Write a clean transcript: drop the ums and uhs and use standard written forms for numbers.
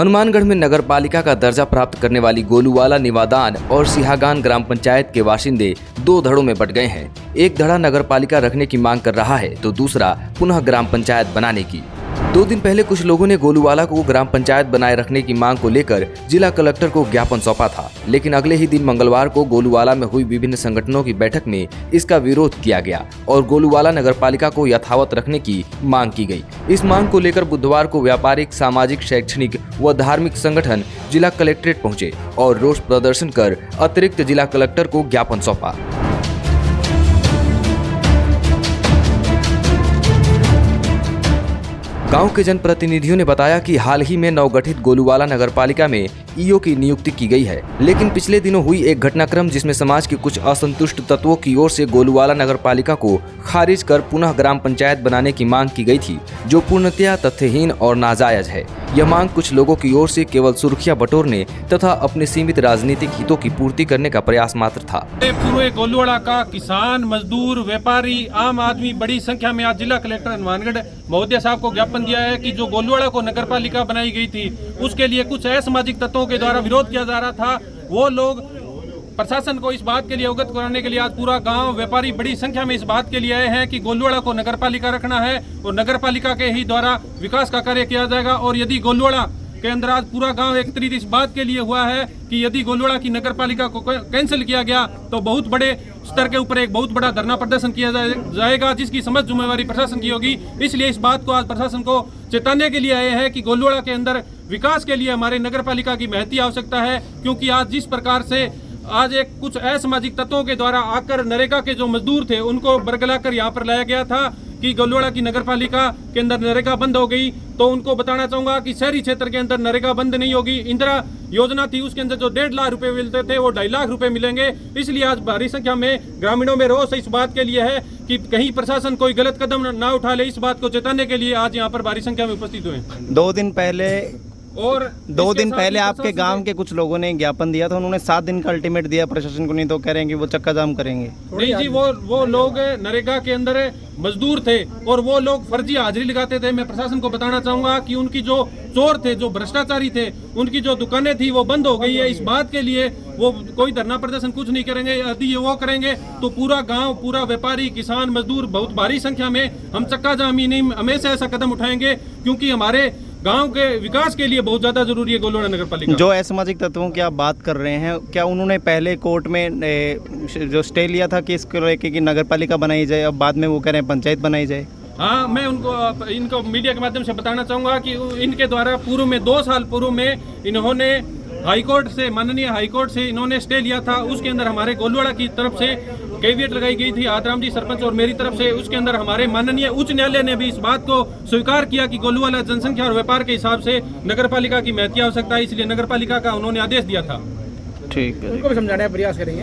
हनुमानगढ़ में नगर पालिका का दर्जा प्राप्त करने वाली गोलूवाला, निवादान और सिहागान ग्राम पंचायत के बाशिंदे दो धड़ों में बंट गए हैं। एक धड़ा नगर पालिका रखने की मांग कर रहा है तो दूसरा पुनः ग्राम पंचायत बनाने की। 2 दिन पहले कुछ लोगों ने गोलूवाला को ग्राम पंचायत बनाए रखने की मांग को लेकर जिला कलेक्टर को ज्ञापन सौंपा था, लेकिन अगले ही दिन मंगलवार को गोलूवाला में हुई विभिन्न संगठनों की बैठक में इसका विरोध किया गया और गोलूवाला नगर पालिका को यथावत रखने की मांग की गई। इस मांग को लेकर बुधवार को व्यापारिक, सामाजिक, शैक्षणिक व धार्मिक संगठन जिला कलेक्ट्रेट पहुंचे और रोष प्रदर्शन कर अतिरिक्त जिला कलेक्टर को ज्ञापन सौंपा। गांव के जनप्रतिनिधियों ने बताया कि हाल ही में नवगठित गोलूवाला नगरपालिका में ईओ की नियुक्ति की गई है, लेकिन पिछले दिनों हुई एक घटनाक्रम जिसमें समाज के कुछ असंतुष्ट तत्वों की ओर से गोलूवाला नगरपालिका को खारिज कर पुनः ग्राम पंचायत बनाने की मांग की गई थी, जो पूर्णतया तथ्यहीन और नाजायज है। यह मांग कुछ लोगों की ओर से केवल सुर्खियां बटोरने तथा अपने सीमित राजनीतिक हितों की पूर्ति करने का प्रयास मात्र था। पूरे गोलूवाला का किसान, मजदूर, व्यापारी, आम आदमी बड़ी संख्या में आज जिला कलेक्टर हनुमानगढ़ महोदय साहब को ज्ञापन दिया है कि जो गोलूवाला को नगरपालिका बनाई गई थी उसके लिए कुछ असामाजिक तत्वों के द्वारा विरोध किया जा रहा था। वो लोग प्रशासन को इस बात के लिए अवगत कराने के लिए आज पूरा गांव, व्यापारी बड़ी संख्या में इस बात के लिए आए हैं कि गोलूवाला को नगरपालिका रखना है और नगरपालिका के ही द्वारा विकास का कार्य किया जाएगा। और यदि गोलूवाला के अंदर आज पूरा गांव एकत्रित इस बात के लिए हुआ है कि यदि गोलूवाला की नगरपालिका को कैंसिल किया गया तो बहुत बड़े स्तर के ऊपर एक बहुत बड़ा धरना प्रदर्शन किया जाएगा, जिसकी समझ जिम्मेवारी प्रशासन की होगी। इसलिए इस बात को आज प्रशासन को चेताने के लिए आए हैं कि गोलूवाला के अंदर विकास के लिए हमारे नगरपालिका की महती आवश्यकता है, क्योंकि आज जिस प्रकार से आज एक कुछ असामाजिक तत्वों के द्वारा आकर नरेगा के जो मजदूर थे उनको बरगलाकर यहाँ पर लाया गया था कि गोलूवाला की नगरपालिका के अंदर नरेगा बंद हो गई। तो उनको बताना चाहूंगा कि शहरी क्षेत्र के अंदर नरेगा बंद नहीं होगी। इंदिरा योजना थी, उसके अंदर जो 1.5 लाख रुपए मिलते थे वो 2.5 लाख रुपए मिलेंगे। इसलिए आज भारी संख्या में ग्रामीणों में रोष इस बात के लिए है कि कहीं प्रशासन कोई गलत कदम ना उठा ले। इस बात को चेताने के लिए आज यहाँ पर भारी संख्या में उपस्थित हुए। 2 दिन पहले आपके गांव के कुछ लोगों ने ज्ञापन दिया था, उन्होंने 7 दिन का अल्टीमेट दिया प्रशासन को, नहीं तो कह रहे हैं कि वो चक्का जाम करेंगे। नहीं जी, वो लोग नरेगा के अंदर मजदूर थे और वो लोग फर्जी हाजिरी लगाते थे। मैं प्रशासन को बताना चाहूंगा कि उनकी जो चोर थे, जो भ्रष्टाचारी थे, उनकी जो दुकानें थी वो बंद हो गई है। इस बात के लिए वो कोई धरना प्रदर्शन कुछ नहीं करेंगे। यदि वो करेंगे तो पूरा गांव, पूरा व्यापारी, किसान, मजदूर बहुत भारी संख्या में हम चक्का जाम ही नहीं, हमेशा ऐसा कदम उठाएंगे, क्योंकि हमारे गांव के विकास के लिए बहुत ज्यादा जरूरी है गोलूवाला नगरपालिका। जो असामाजिक तत्वों की आप बात कर रहे हैं, क्या उन्होंने पहले कोर्ट में जो स्टे लिया था कि इसको लेके कि नगरपालिका बनाई जाए, अब बाद में वो कह रहे हैं पंचायत बनाई जाए? हाँ, मैं इनको मीडिया के माध्यम से बताना चाहूंगा कि इनके द्वारा पूर्व में 2 साल पूर्व में इन्होंने हाईकोर्ट से, माननीय हाईकोर्ट से इन्होंने स्टे लिया था। उसके अंदर हमारे गोलूवाला की तरफ से कैवियट लगाई गई थी, आदराम जी सरपंच और मेरी तरफ से। उसके अंदर हमारे माननीय उच्च न्यायालय ने भी इस बात को स्वीकार किया कि गोलूवाला जनसंख्या और व्यापार के हिसाब से नगरपालिका की महती आवश्यकता है, इसलिए नगरपालिका का उन्होंने आदेश दिया था। ठीक है, उनको भी समझाने का प्रयास करेंगे।